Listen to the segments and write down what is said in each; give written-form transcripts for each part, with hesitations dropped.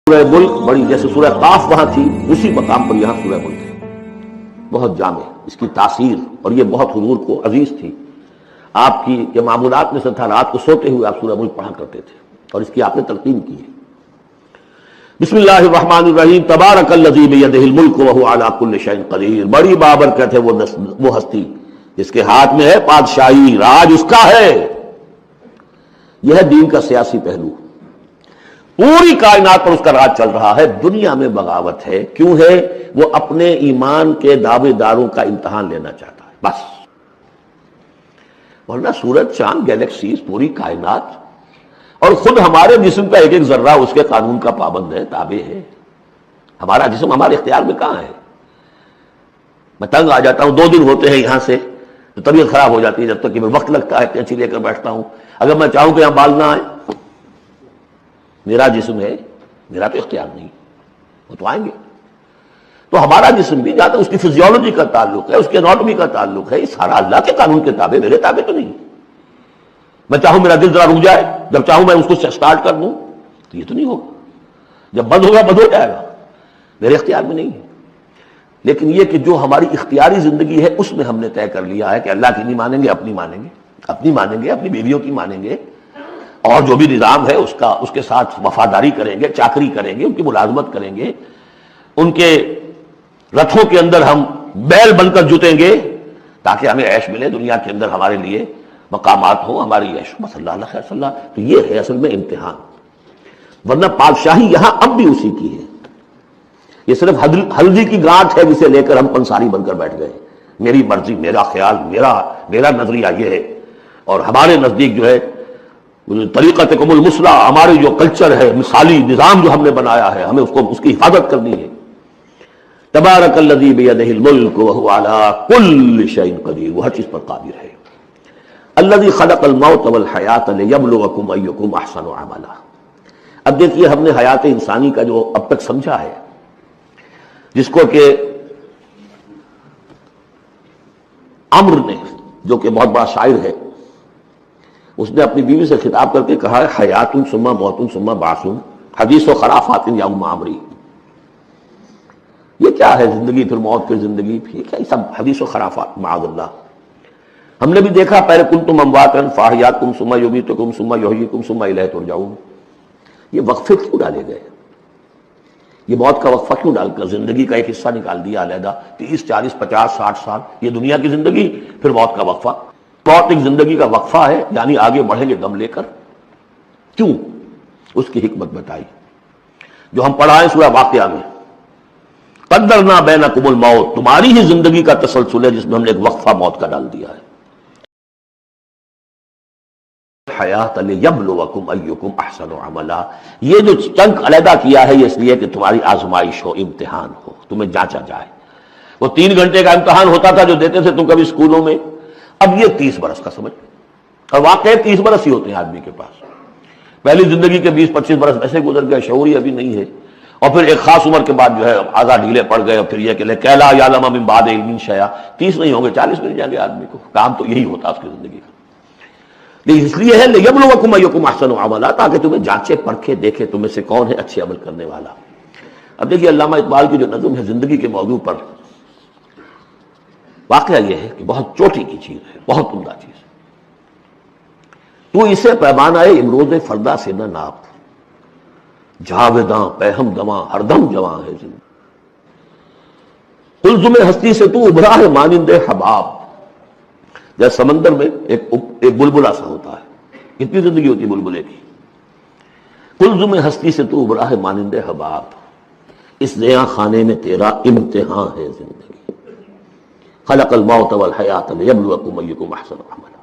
سورہ ملک بڑی جیسے سورہ قاف وہاں تھی اسی مقام پر یہاں سورہ ملک ہے، بہت جامع اس کی تاثیر، اور یہ بہت حضور کو عزیز تھی۔ آپ کی یہ معمولات میں سے تھا، رات کو سوتے ہوئے آپ سورہ ملک پڑھا کرتے تھے اور اس کی آپ نے تلقین کی ہے۔ بسم اللہ الرحمن الرحیم، تبارک الذی بیدہ الملک وہو علی کل شیء قدیر۔ بڑی بابرکت ہے وہ ہستی جس کے ہاتھ میں ہے بادشاہی، راج اس کا ہے۔ یہ ہے دین کا سیاسی پہلو، پوری کائنات پر اس کا راج چل رہا ہے۔ دنیا میں بغاوت ہے، کیوں ہے؟ وہ اپنے ایمان کے دعوے داروں کا امتحان لینا چاہتا ہے بس، ورنہ سورج چاند گیلیکسیز پوری کائنات اور خود ہمارے جسم کا ایک ایک ذرہ اس کے قانون کا پابند ہے، تابع ہے۔ ہمارا جسم ہمارے اختیار میں کہاں ہے؟ میں تنگ آ جاتا ہوں، 2 دن ہوتے ہیں یہاں سے تو طبیعت خراب ہو جاتی ہے، جب تک کہ وقت لگتا ہے کینچی لے کر بیٹھتا ہوں۔ اگر میں چاہوں کہ یہاں بال نہ آئے، میرا جسم ہے، میرا تو اختیار نہیں، وہ تو آئیں گے۔ تو ہمارا جسم بھی جہاں تک اس کی فزیولوجی کا تعلق ہے، اس کے اناٹومی کا تعلق ہے، یہ سارا اللہ کے قانون کے تابع، میرے تابع تو نہیں۔ میں چاہوں میرا دل ذرا رک جائے، جب چاہوں میں اس کو سٹارٹ کر دوں تو یہ تو نہیں ہوگا، جب بند ہوگا بند ہو جائے گا، میرے اختیار میں نہیں ہے۔ لیکن یہ کہ جو ہماری اختیاری زندگی ہے اس میں ہم نے طے کر لیا ہے کہ اللہ کی نہیں مانیں گے، اپنی مانیں گے، اپنی مانیں گے، اپنی بیویوں کی مانیں گے، اور جو بھی نظام ہے اس کے ساتھ وفاداری کریں گے، چاکری کریں گے، ان کی ملازمت کریں گے، ان کے رتھوں کے اندر ہم بیل بن کر جتیں گے تاکہ ہمیں عیش ملے، دنیا کے اندر ہمارے لیے مقامات ہوں، ہماری عیش بس اللہ اللہ خیر اللہ۔ تو یہ ہے اصل میں امتحان، ورنہ بادشاہی یہاں اب بھی اسی کی ہے۔ یہ صرف ہلدی کی گانٹھ ہے جسے لے کر ہم پنساری بن کر بیٹھ گئے، میری مرضی، میرا خیال، میرا نظریہ یہ ہے، اور ہمارے نزدیک جو ہے طریقتکم المثلی، ہماری جو کلچر ہے، مثالی نظام جو ہم نے بنایا ہے، ہمیں اس کی حفاظت کرنی ہے۔ تبارک الذی بیدہ الملک وہو علی کل شیء قدیر، وہ ہر چیز پر قادر ہے۔ الذی خلق الموت والحیاۃ لیبلوکم ایکم احسن عملا۔ اب دیکھیے ہم نے حیات انسانی کا جو اب تک سمجھا ہے، جس کو کہ عمرو نے، جو کہ بہت بڑا شاعر ہے، اس نے اپنی بیوی سے خطاب کر کے کہا ہے حیات ثم موت ثم بعث حدیث و خرافات یا ام عمری۔ یہ کیا ہے زندگی پھر موت پھر زندگی، پھر کیا سب حدیث و خرافات معاذ اللہ۔ ہم نے بھی دیکھا پہلے کنتم امواتا فاحیاکم ثم یمیتکم ثم یحییکم ثم الیہ ترجعون۔ یہ وقفے کیوں ڈالے گئے؟ یہ موت کا وقفہ کیوں ڈال کر زندگی کا ایک حصہ نکال دیا علیحدہ؟ 30 40 50 60 سال یہ دنیا کی زندگی، پھر موت کا وقفہ۔ موت ایک زندگی کا وقفہ ہے، یعنی آگے بڑھیں گے دم لے کر۔ کیوں؟ اس کی حکمت بتائی جو ہم پڑھائیں سورہ واقعہ میں، قدرنا بینکم الموت، تمہاری ہی زندگی کا تسلسل ہے جس میں ہم نے ایک وقفہ موت کا ڈال دیا ہے۔ حیات لیبلوکم ایکم احسن عملا، یہ جو چنک علیحدہ کیا ہے یہ اس لیے کہ تمہاری آزمائش ہو، امتحان ہو، تمہیں جانچا جائے۔ وہ 3 گھنٹے کا امتحان ہوتا تھا جو دیتے تھے تم کبھی اسکولوں میں، اب یہ 30 برس کا سمجھ، اور واقعی 30 برس ہی ہوتے ہیں آدمی کے پاس۔ پہلی زندگی کے 20-25 برس ایسے گزر گئے، شعور ہی ابھی نہیں ہے، اور پھر ایک خاص عمر کے بعد جو ہے آزاد ڈھیلے پڑ گئے، اور پھر یہ کہ لکیلا یعلم من بعد علم شیئا، 30 نہیں ہوں گے 40 مل جائیں گے آدمی کو، کام تو یہی ہوتا اس کی زندگی کا۔ لیکن اس لیے ہے لیبلوکم ایکم احسن عملا، تاکہ تمہیں جانچے پرکھے دیکھے تم میں سے کون ہے اچھے عمل کرنے والا۔ اب دیکھیے علامہ اقبال کی جو نظم ہے زندگی کے موضوع پر، واقعہ یہ ہے کہ بہت چوٹی کی چیز ہے، بہت عمدہ چیز ہے۔ تو اسے پیمانہ امروز فردا سے نہ ناپ، جاویداں پہم دواں ہر دم جواں ہے زندگی۔ قلزم ہستی سے تو ابھرا ہے مانند حباب، جیسے سمندر میں ایک بلبلا سا ہوتا ہے، کتنی زندگی ہوتی ہے بلبلے کی۔ قلزم ہستی سے تو ابھرا ہے مانند حباب، اس زیاں خانے میں تیرا امتحان ہے زندگی۔ خلق الموت والحیات لیبلوکم ایکم احسن عملا،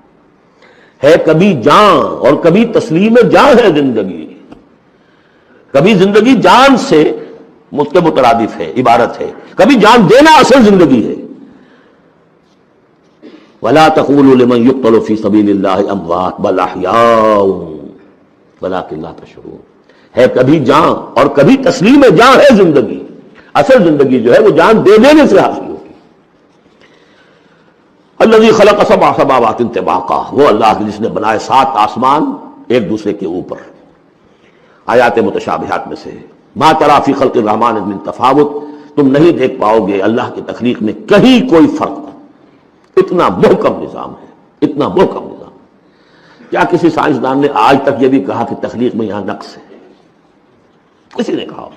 ہے کبھی جان اور کبھی تسلیم جان ہے زندگی۔ کبھی زندگی جان سے مترادف ہے، عبارت ہے، کبھی جان دینا اصل زندگی ہے۔ وَلَا تَقُولُوا لِمَنْ يُقْتَلُ فِي سَبِيلِ اللَّهِ أَمْوَاتٌ بَلْ أَحْيَاءٌ وَلَٰكِن لَا تَشْعُرُونَ۔ ہے کبھی جان اور کبھی تسلیم جان ہے زندگی۔ اصل زندگی جو ہے وہ جان دے دینے سے حاصل ہوگی۔ الذی خلق 7 سماوات طباقا، وہ اللہ جس نے بنائے 7 آسمان ایک دوسرے کے اوپر۔ آیات متشابہات میں سے ما تری فی خلق الرحمن من تفاوت، تم نہیں دیکھ پاؤ گے اللہ کی تخلیق میں کہیں کوئی فرق، اتنا محکم نظام ہے، اتنا محکم نظام ہے۔ کیا کسی سائنسدان نے آج تک یہ بھی کہا کہ تخلیق میں یہاں نقص ہے؟ کسی نے کہا؟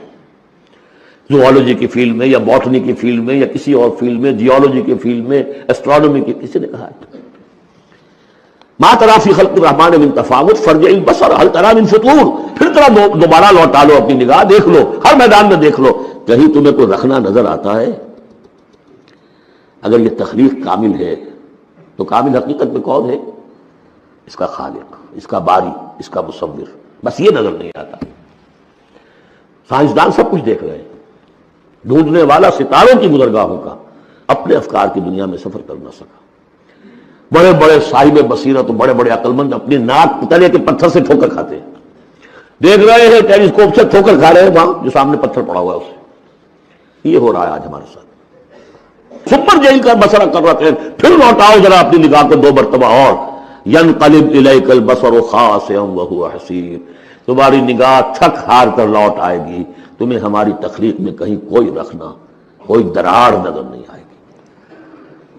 زوالوجی کی فیلڈ میں یا باٹنی کی فیلڈ میں یا کسی اور فیلڈ میں، جیولوجی کی فیلڈ میں، ایسٹرونومی کی، کسی نے کہا ہے؟ ما تری فی خلق الرحمن من تفاوت فارجع البصر هل تری من فطور، پھر ذرا دوبارہ لوٹا لو اپنی نگاہ، دیکھ لو، ہر میدان میں دیکھ لو، کہیں تمہیں کوئی رکھنا نظر آتا ہے؟ اگر یہ تخلیق کامل ہے تو کامل حقیقت میں کون ہے؟ اس کا خالق، اس کا باری، اس کا مصور، بس یہ نظر نہیں آتا۔ سائنسدان سب کچھ دیکھ رہے ہیں، ڈھونڈنے والا ستاروں کی گزرگاہوں کا اپنے افکار کی دنیا میں سفر کر نہ سکا۔ بڑے بڑے صاحب بصیرت، بڑے بڑے عقل مند اپنی ناک تلے کے پتھر سے ٹھوکر کھاتے ہیں، دیکھ رہے ہیں ٹیلیسکوپ سے ٹھوکر کھا رہے ہیں وہاں جو سامنے پتھر پڑا ہوا ہے اسے۔ یہ ہو رہا ہے آج ہمارے ساتھ۔ سپر جیل کا بسرا کر رہے ہیں، پھر لوٹاؤ ذرا اپنی نگاہ کو دو مرتبہ اور، ینقلب الیک البصر خاسئا وہو حسیر، تمہاری نگاہ تھک ہار کر لوٹ آئے گی، تمہیں ہماری تخلیق میں کہیں کوئی رکھنا، کوئی دراڑ نظر نہیں آئے گی۔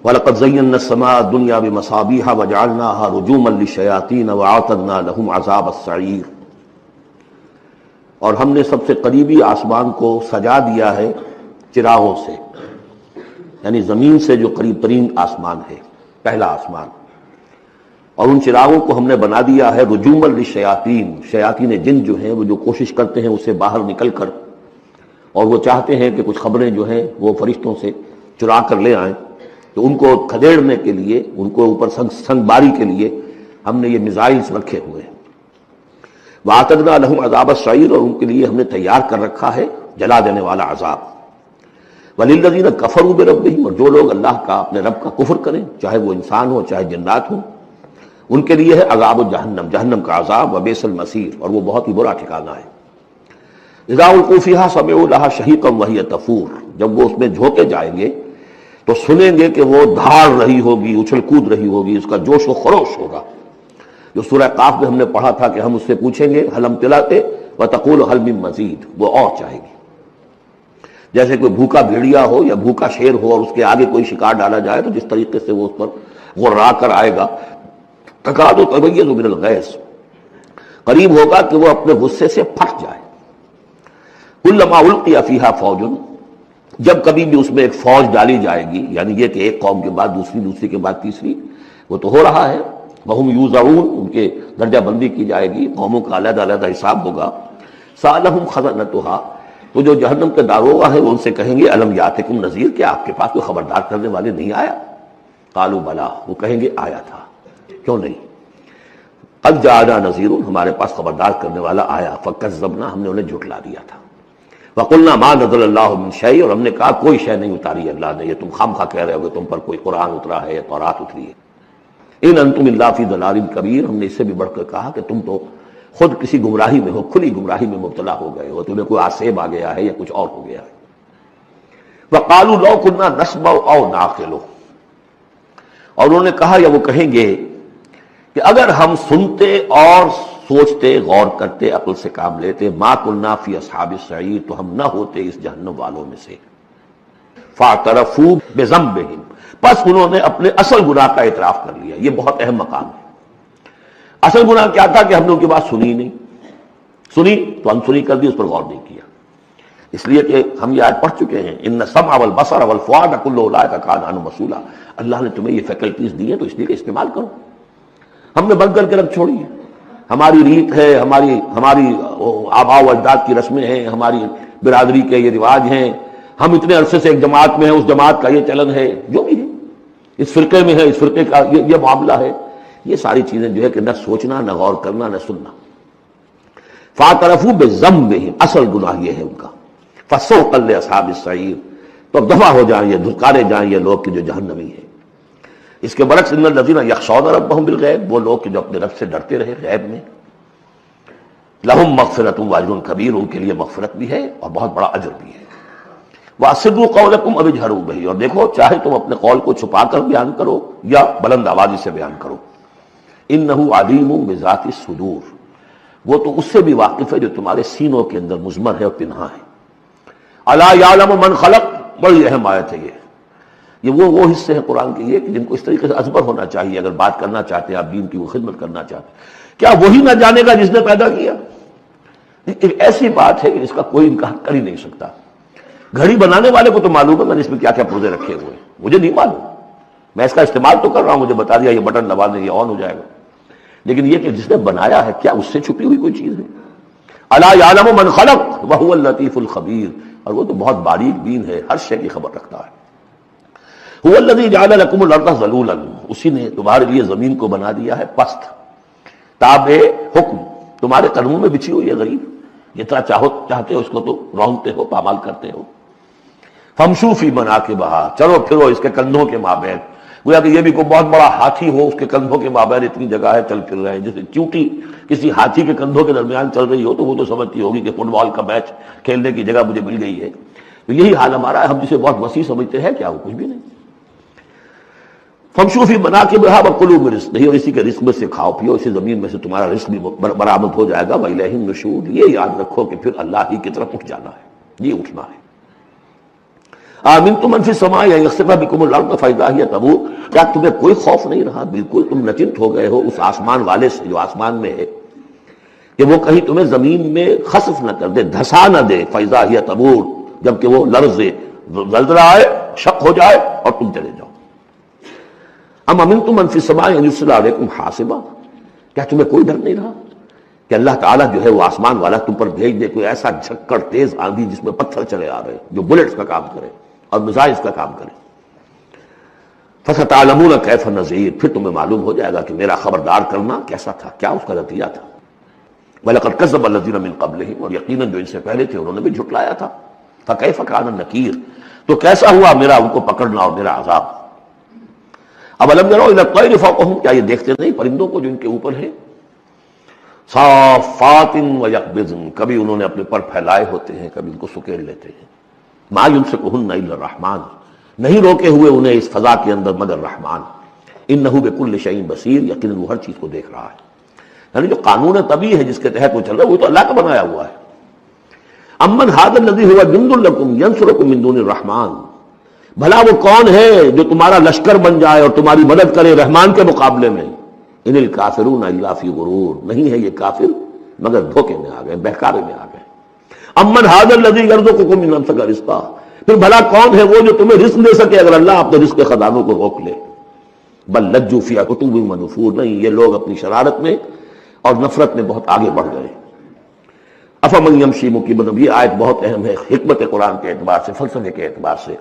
وَلَقَدْ زَيَّنَّا السَّمَاءَ الدُّنْيَا بِمَصَابِيحَ وَجَعَلْنَاهَا رُجُومًا لِلشَّيَاطِينَ وَأَعْتَدْنَا لَهُمْ عَذَابَ السَّعِيرِ، اور ہم نے سب سے قریبی آسمان کو سجا دیا ہے چراغوں سے، یعنی زمین سے جو قریب ترین آسمان ہے، پہلا آسمان، اور ان چراغوں کو ہم نے بنا دیا ہے رجومًا للشیاطین، شیاطین جن جو ہیں وہ جو کوشش کرتے ہیں اس سے باہر نکل کر، اور وہ چاہتے ہیں کہ کچھ خبریں جو ہیں وہ فرشتوں سے چرا کر لے آئیں، تو ان کو کھدیڑنے کے لیے، ان کو اوپر سنگ باری کے لیے ہم نے یہ میزائلز رکھے ہوئے ہیں۔ وَأَعْتَدْنَا لَهُمْ عَذَابَ السَّعِيرِ، اور ان کے لیے ہم نے تیار کر رکھا ہے جلا دینے والا عذاب۔ وَلِلَّذِينَ كَفَرُوا بِرَبِّهِمْ، اور جو لوگ اللہ کا، اپنے رب کا کفر کریں، چاہے وہ انسان ہو چاہے جنات ہوں، ان کے لیے ہے عذاب جہنم، جہنم کا عذاب، وبئس المصیر، اور وہ بہت ہی برا ٹھکانہ ہے۔ اذا القوا فیہا سمعوا لها شہیقا وہی تفور، جب وہ اس میں جھونکے جائیں گے تو سنیں گے کہ وہ دھاڑ رہی ہوگی، اچھل کود رہی ہوگی، اس کا جوش و خروش ہوگا، جو سورہ قاف میں ہم نے پڑھا تھا کہ ہم اس سے پوچھیں گے حل امتلأت وتقول حل من مزید، وہ اور چاہے گی۔ جیسے کوئی بھوکا بھیڑیا ہو یا بھوکا شیر ہو اور اس کے آگے کوئی شکار ڈالا جائے تو جس طریقے سے وہ اس پر غرا کر آئے گا، تکاد تمیز من الغیظ، قریب ہوگا کہ وہ اپنے غصے سے پھٹ جائے۔ کلما القی فیہا فوج، جب کبھی بھی اس میں ایک فوج ڈالی جائے گی، یعنی یہ کہ ایک قوم کے بعد دوسری، دوسری کے بعد تیسری، وہ تو ہو رہا ہے، وہم یوزعون، ان کے درجہ بندی کی جائے گی، قوموں کا علیحدہ علیحدہ حساب ہوگا۔ سألہم خزنتہا، تو جو جہنم کے داروغہ ہیں وہ ان سے کہیں گے الم یاتکم نذیر، کیا آپ کے پاس کوئی خبردار کرنے والے نہیں آیا؟ قالوا بلا، وہ کہیں گے آیا تھا، کیوں نہیں؟ قد جاءنا نذیر، ہمارے پاس خبردار کرنے والا آیا، فکذبنا، ہم نے انہیں جھٹلا دیا تھا۔ وقلنا ما نزل اللہ من شیء، اور ہم نے کہا کوئی شے نہیں اتاری اللہ نے، یہ تم خام خواہ کہہ رہے ہو کہ تم پر کوئی قرآن اترا ہے یا تورات اتری ہے۔ ان انتم الا فی ضلال کبیر، ہم نے اس سے بھی بڑھ کر کہا کہ تم تو خود کسی گمراہی میں ہو، کھلی گمراہی میں مبتلا ہو گئے ہو، تمہیں کوئی آسیب آ گیا ہے یا کچھ اور ہو گیا ہے۔ وقالوا لو كنا نسمع او نعقل، اور انہوں نے کہا یا وہ کہیں گے کہ اگر ہم سنتے اور سوچتے، غور کرتے، عقل سے کام لیتے، ما كنا فی اصحاب السعیر، تو ہم نہ ہوتے اس جہنم والوں میں سے۔ فاعترفوا بذنبہم، پس انہوں نے اپنے اصل گناہ کا اعتراف کر لیا۔ یہ بہت اہم مقام ہے۔ اصل گناہ کیا تھا کہ ہم نے ان کی بات سنی نہیں، سنی تو انسنی کر دی، اس پر غور نہیں کیا، اس لیے کہ ہم یہ آج پڑھ چکے ہیں ان السمع والبصر والفؤاد کل اولئک کان عنہ مسئولا، اللہ نے تمہیں یہ فیکلٹیز دی ہیں تو اس لیے کہ استعمال کرو۔ ہم نے بند کر کے رکھ چھوڑی ہے، ہماری ریت ہے، ہماری آباء و اجداد کی رسمیں ہیں، ہماری برادری کے یہ رواج ہیں، ہم اتنے عرصے سے ایک جماعت میں ہیں، اس جماعت کا یہ چلن ہے، جو بھی ہے، اس فرقے میں ہے، اس فرقے کا یہ معاملہ ہے، یہ ساری چیزیں جو ہے کہ نہ سوچنا، نہ غور کرنا، نہ سننا۔ فاعترفوا بذنبہم، اصل گناہ یہ ہے ان کا۔ فسحقا لاصحاب السعیر، تو اب دفع ہو جائیں، یہ دھتکارے جائیں یہ لوگ کہ جو جہنمی ہیں۔ اس کے برعکس ان الذین یخشون ربہم بالغیب، وہ لوگ کہ جو اپنے رب سے ڈرتے رہے غیب میں، لہم مغفرۃ واجر کبیر، ان کے لیے مغفرت بھی ہے اور بہت بڑا اجر بھی ہے۔ واسروا قولکم او اجہروا بہ، اور دیکھو چاہے تم اپنے قول کو چھپا کر بیان کرو یا بلند آوازی سے بیان کرو۔ انہ علیم بذات الصدور، وہ تو اس سے بھی واقف ہے جو تمہارے سینوں کے اندر مضمر ہے اور پنہا ہے۔ الا یعلم من خلق، بڑی اہم آیت ہے یہ وہ حصے ہیں قرآن کے یہ کہ جن کو اس طریقے سے ازبر ہونا چاہیے اگر بات کرنا چاہتے ہیں آپ دین کی وہ خدمت کرنا چاہتے ہیں۔ کیا وہی نہ جانے گا جس نے پیدا کیا؟ ایک ایسی بات ہے کہ اس کا کوئی انکار کر ہی نہیں سکتا۔ گھڑی بنانے والے کو تو معلوم ہے میں نے اس میں کیا کیا پرزے رکھے ہوئے ہیں، مجھے نہیں معلوم، میں اس کا استعمال تو کر رہا ہوں، مجھے بتا دیا یہ بٹن دبا دیں یہ آن ہو جائے گا، لیکن یہ کہ جس نے بنایا ہے کیا اس سے چھپی ہوئی کوئی چیز ہے؟ الا یعلم من خلق وهو اللطیف الخبیر، اور وہ تو بہت باریک بین ہے، ہر شے کی خبر رکھتا ہے۔ هو الذی جعل لكم الارض ذلولا، اسی نے تمہارے لیے زمین کو بنا دیا ہے پست، تابع حکم، تمہارے قدموں میں بچھی ہوئی ہے غریب، جتنا چاہتے ہو اس کو تو رونتے ہو، پامال کرتے ہو۔ فامشوا فی مناکبہا، چلو پھرو اس کے کندھوں کے مابین، گویا کہ یہ بھی کوئی بہت بڑا ہاتھی ہو، اس کے کندھوں کے مابین اتنی جگہ ہے، چل پھر رہے ہیں، جیسے چونٹی کسی ہاتھی کے کندھوں کے درمیان چل رہی ہو تو وہ تو سمجھتی ہوگی کہ فٹ بال کا میچ کھیلنے کی جگہ مجھے مل گئی ہے۔ تو یہی حال ہمارا ہے، ہم جسے بہت وسیع سمجھتے ہیں کیا وہ کچھ بھی نہیں۔ فامشوا فی مناکبہا وکلوا من رزقہ، اور اسی کے رزق میں سے کھاؤ پیو، اسی زمین میں سے تمہارا رزق بھی برآمد ہو جائے گا، وإلیہ النشور، یہ یاد رکھو کہ پھر اللہ ہی کی طرف اٹھ جانا ہے، یہ اٹھنا ہے۔ آمنتم من فی السماء ان یخسف بکم الارض فاذا ہی تمور، کیا تمہیں کوئی خوف نہیں رہا؟ بالکل تم نچنت ہو گئے ہو اس آسمان والے سے جو آسمان میں ہے کہ وہ کہیں تمہیں زمین میں خسف نہ کر دے، دھسا نہ دے، فاذا ہی تمور، جبکہ وہ لرزے، زلزلہ آئے، شق ہو جائے اور تم چلے جاؤ۔ ام امنتم من فی السماء ان یرسل علیکم حاصبا، کیا تمہیں کوئی ڈر نہیں رہا کہ اللہ تعالیٰ جو ہے وہ آسمان والا تم پر بھیج دے کوئی ایسا جھکڑ تیز آندھی جس میں پتھر چلے آ رہے جو بلٹس کا کام کرے اور میزائلز کا کام کرے؟ فَسَتَعْلَمُونَ كَيْفَ نَذِيرٌ، پھر تمہیں معلوم ہو جائے گا کہ میرا خبردار کرنا کیسا تھا، کیا اس کا نتیجہ تھا۔ وَلَقَدْ كَذَّبَ الَّذِينَ مِن قَبْلِهِمْ، اور یقیناً جو ان سے پہلے تھے انہوں نے بھی جھٹلایا تھا۔ فَكَيْفَ كَانَ نَكِيرٌ، تو کیسا ہوا میرا ان کو پکڑنا اور میرا عذاب۔ أَوَلَمْ يَرَوْا إِلَى الطَّيْرِ فَوْقَهُمْ، کیا یہ دیکھتے نہیں پرندوں کو جو ان کے اوپر ہے؟ صَافَّاتٍ وَيَقْبِضْنَ، کبھی انہوں نے اپنے پر پھیلائے ہوتے ہیں، کبھی ان کو سکیڑ لیتے ہیں۔ ما یمسکہن الا الرحمن، نہیں روکے ہوئے انہیں اس فضا کے اندر مگر رحمان۔ انہ بکل شیء بصیر، یقیناً وہ ہر چیز کو دیکھ رہا ہے۔ یعنی جو قانون طبیعی ہے جس کے تحت وہ چل رہا ہے وہ تو اللہ کا بنایا ہوا ہے۔ امن ھذا الذی ھو جند لکم ینصرکم من دون الرحمن، بھلا وہ کون ہے جو تمہارا لشکر بن جائے اور تمہاری مدد کرے رحمان کے مقابلے میں؟ ان الکافرون الا فی غرور، نہیں ہے یہ کافر مگر دھوکے میں آ گئے، بہکارے میں آ گئے۔ امن ھذا الذی یرزقکم من امسک رزقا، پھر بھلا کون ہے وہ جو تمہیں رزق دے سکے اگر اللہ اپنے رزق کے خزانوں کو روک لے؟ بل لجوا فی عتو ونفور، نہیں یہ لوگ اپنی شرارت میں اور نفرت میں بہت آگے بڑھ گئے۔ افمن یمشی مکبا، یہ آیت بہت اہم ہے حکمت قرآن کے اعتبار سے، فلسفے کے اعتبار سے۔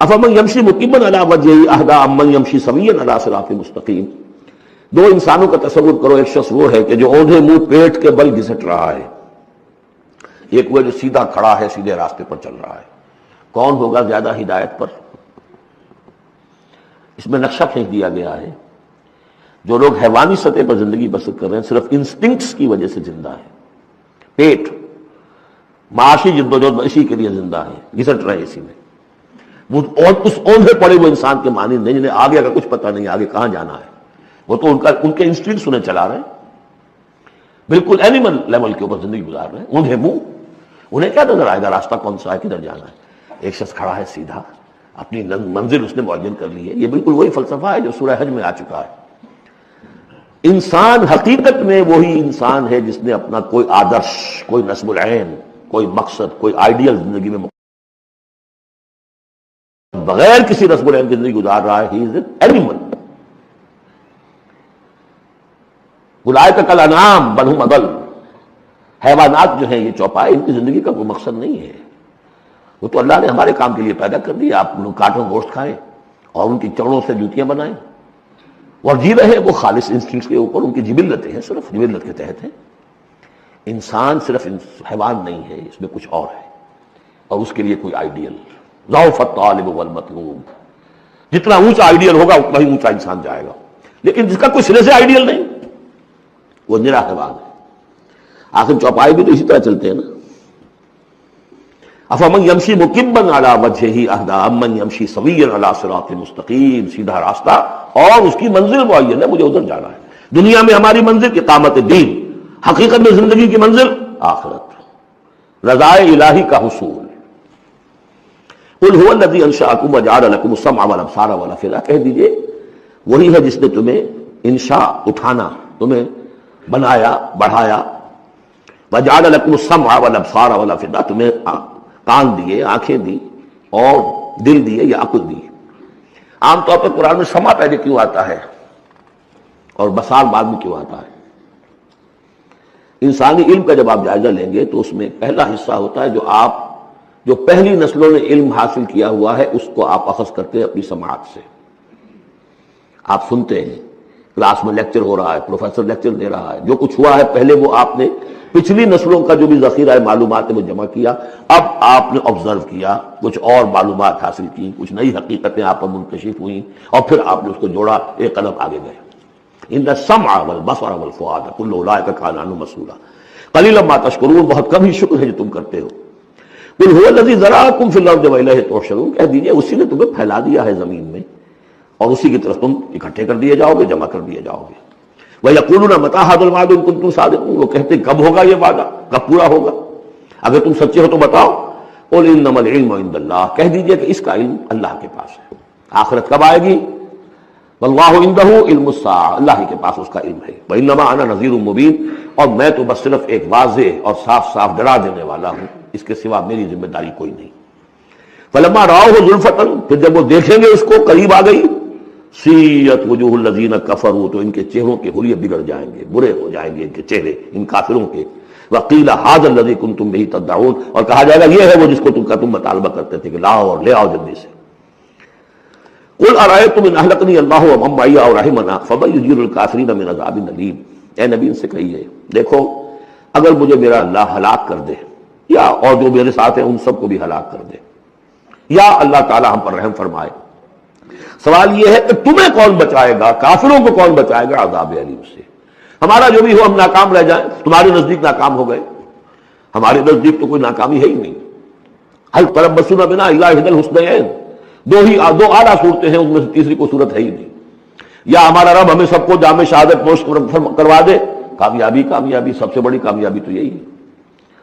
افمن یمشی مکبا علی وجہہ اہدی امن یمشی سویا علی صراط مستقیم، دو انسانوں کا تصور کرو، ایک شخص وہ ہے کہ جو اوندھے منہ پیٹ کے بل گھسٹ رہا ہے، ایک وہ جو سیدھا کھڑا ہے سیدھے راستے پر چل رہا ہے۔ کون ہوگا زیادہ ہدایت پر؟ اس میں نقشہ کھینچ دیا گیا ہے، جو لوگ حیوانی سطح پر زندگی بسر کر رہے ہیں صرف انسٹنکٹس کی وجہ سے زندہ ہے، پیٹ معاشی جدوجہد اسی کے لیے زندہ ہے، گھسٹ رہے ہیں اسی میں، وہ اس اوندھے پڑے وہ انسان کے معنی نہیں جنہیں آگے کا کچھ پتہ نہیں آگے کہاں جانا ہے، وہ تو ان کے انسٹنکٹس انہیں چلا رہے ہیں، بالکل اینیمل لیول کے اوپر زندگی گزار رہے ہیں، اوندھے منہ، انہیں کیا نظر آئے گا راستہ کون سا ہے کدھر جانا ہے؟ ایک شخص کھڑا ہے سیدھا، اپنی منزل اس نے معین کر لی ہے۔ یہ بالکل وہی فلسفہ ہے جو سورہ حج میں آ چکا ہے۔ انسان حقیقت میں وہی انسان ہے جس نے اپنا کوئی آدرش، کوئی نصب العین، کوئی مقصد، کوئی آئیڈیل زندگی میں بغیر کسی نصب العین کی زندگی گزار رہا ہے۔ ہی از این اینیمل، اولئک کالانعام بل ھم اضل، حیوانات جو ہیں یہ چوپائے، ان کی زندگی کا کوئی مقصد نہیں ہے، وہ تو اللہ نے ہمارے کام کے لیے پیدا کر دیا، آپ لوگ کاٹوں گوشت کھائیں اور ان کی چڑوں سے جوتیاں بنائیں اور جی رہے وہ خالص انسٹنکٹس کے اوپر، ان کی جبلتیں ہیں، صرف جبلت کے تحت ہیں۔ انسان صرف حیوان نہیں ہے، اس میں کچھ اور ہے، اور اس کے لیے کوئی آئیڈیل۔ ضعف الطالب والمطلوب، جتنا اونچا آئیڈیل ہوگا اتنا ہی اونچا انسان جائے گا، لیکن جس کا کوئی سرے سے آئیڈیل نہیں وہ نرا حیوان ہے۔ آخر چوپائے بھی تو اسی طرح چلتے ہیں نا۔ افمن یمشی مکبا علی وجہہ اہدی امن یمشی سویا علی صراط مستقیم، سیدھا راستہ اور اس کی منزل معین ہے، مجھے ادھر جانا ہے۔ دنیا میں ہماری منزل اقامت دین حقیقت میں زندگی کی منزل آخرت، رضائے الہی کا حصول۔ قل هو الذی انشأکم وجعل لکم السمع والابصار والافئدہ، کہہ دیجئے وہی ہے جس نے تمہیں انشاء اٹھانا، تمہیں بنایا بڑھایا، وجعل لکم السمع والابصار والافئدہ، تمہیں کان دیے، آنکھیں دی اور دل دیے یا عقل دی۔ عام طور پر قرآن میں سمع پہلے کیوں آتا ہے اور بصار بعد میں کیوں آتا ہے؟ انسانی علم کا جب آپ جائزہ لیں گے تو اس میں پہلا حصہ ہوتا ہے جو پہلی نسلوں نے علم حاصل کیا ہوا ہے، اس کو آپ اخذ کرتے ہیں اپنی سماعت سے۔ آپ سنتے ہیں، کلاس میں لیکچر ہو رہا ہے، پروفیسر لیکچر دے رہا ہے، جو کچھ ہوا ہے پہلے وہ آپ نے پچھلی نسلوں کا جو بھی ذخیرہ معلومات ہے وہ جمع کیا، اب آپ نے آبزرو کیا، کچھ اور معلومات حاصل کی، کچھ نئی حقیقتیں آپ پر منکشف ہوئیں، اور پھر آپ نے اس کو جوڑا، ایک قدم آگے گئے۔ ان السمع والبصر والفؤاد کل اولئک کان عنہ مسئولا قلیلا ما تشکرون، بہت کم ہی شکر ہے جو تم کرتے ہو۔ قل هو الذی ذرأکم فی الارض والیہ تحشرون، کہہ دیجئے اسی نے تمہیں پھیلا دیا ہے زمین میں اور اسی کی طرف تم اکٹھے کر دیے جاؤ گے، جمع کر دیے جاؤ گے۔ وَيَقُولُونَ مَتَىٰ هَٰذَا الْوَعْدُ إِن كُنتُمْ صَادِقِينَ، وہ کہتے ہیں کب ہوگا یہ وعدہ، کب پورا ہوگا، اگر تم سچے ہو تو بتاؤ۔ قُلْ إِنَّمَا الْعِلْمُ عِندَ اللَّهِ، کہہ دیجئے کہ اس کا علم اللہ کے پاس ہے، آخرت کب آئے گی، وَاللَّهُ عِندَهُ عِلْمُ السَّاعَةِ، اللہ ہی کے پاس اس کا علم ہے، وَإِنَّمَا أَنَا نَذِيرٌ مُّبِينٌ، اور میں تو بس صرف ایک واضح اور صاف صاف ڈرا دینے والا ہوں، اس کے سوا میری ذمہ داری کوئی نہیں۔ فَلَمَّا رَأَوْهُ زُلْفَةً، پھر جب وہ دیکھیں گے اس کو، قریب آ گئی، سیئت وجوہ الذین کفروا، تو ان کے چہروں کے حلیے بگڑ جائیں گے، برے ہو جائیں گے ان کے چہرے، ان کافروں کے۔ وقیل ھذا الذی کنتم بہ تدعون، اور کہا جائے گا یہ ہے وہ جس کو تم مطالبہ کرتے تھے کہ لاؤ اور لے آؤ جلدی سے۔ قل ارأیتم ان اہلکنی اللہ ومن معی او رحمنا فمن یجیر الکافرین من عذاب علیم، اے نبی ان سے کہیے دیکھو اگر مجھے میرا اللہ ہلاک کر دے یا اور جو میرے ساتھ ہیں ان سب کو بھی ہلاک کر دے، یا اللہ تعالی ہم پر رحم فرمائے، سوال یہ ہے کہ تمہیں کون بچائے گا، کافروں کو کون بچائے گا عذاب علیم سے؟ ہمارا جو بھی ہو ہم ناکام رہ جائیں، تمہارے نزدیک ناکام ہو گئے، ہمارے نزدیک تو کوئی ناکامی ہے ہی نہیں۔ هل تربصون بنا الا احدى الحسنيين، دو اعلیٰ صورتیں ہیں، ان میں سے تیسری کوئی صورت ہے ہی نہیں۔ یا ہمارا رب ہمیں سب کو جام شہادت پوش کروا دے، کامیابی سب سے بڑی کامیابی تو یہی ہے،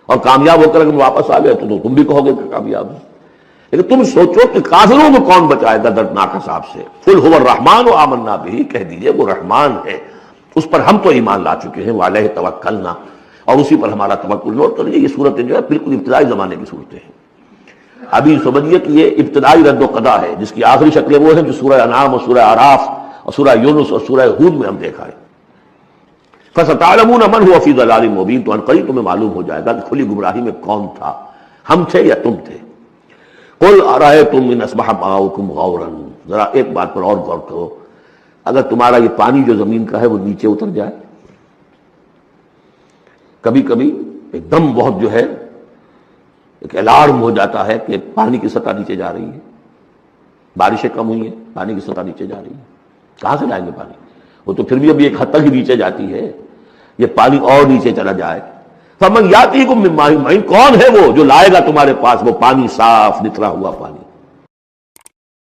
اور کامیاب ہو کر اگر واپس آ گئے تو تم بھی کہو گے کہ کامیاب ہے۔ لیکن تم سوچو کہ کافروں کو کون بچائے گا دردناک عذاب سے؟ قل هو الرحمن آمنا به، کہہ دیجئے وہ رحمان ہے، اس پر ہم تو ایمان لا چکے ہیں، وعلیہ توکلنا، اور اسی پر ہمارا توکل۔ نوٹ کر لیجیے یہ صورتیں جو ہے بالکل ابتدائی زمانے کی صورتیں ہیں۔ ابھی سمجھیے کہ یہ ابتدائی رد و قضا ہے، جس کی آخری شکلیں وہ ہیں جو سورہ انعام اور سورہ اعراف اور سورہ یونس اور سورہ ہود میں ہم دیکھا ہے۔ فَسَتَعْلَمُونَ مَنْ هُوَ فِي ضَلَالٍ مُّبِينٍ، تو عنقریب تمہیں معلوم ہو جائے گا کہ کھلی گمراہی میں کون تھا، ہم تھے یا تم تھے۔ قُلْ أَرَأَيْتُمْ إِنْ أَصْبَحَ مَاؤُكُمْ غَوْرًا، ذرا ایک بات پر اور غور کرو، اگر تمہارا یہ پانی جو زمین کا ہے وہ نیچے اتر جائے، کبھی کبھی ایک دم بہت جو ہے ایک الارم ہو جاتا ہے کہ پانی کی سطح نیچے جا رہی ہے، بارشیں کم ہوئی ہیں، پانی کی سطح نیچے جا رہی ہے، کہاں سے لائیں گے پانی؟ وہ تو پھر بھی ابھی ایک حد تک ہی نیچے جاتی ہے، یہ پانی اور نیچے چلا جائے۔ فَمَن يَأْتِيكُم مِّن مَّاءٍ مَّعِينٍ، کون ہے وہ جو لائے گا تمہارے پاس وہ پانی، صاف نکلا ہوا پانی؟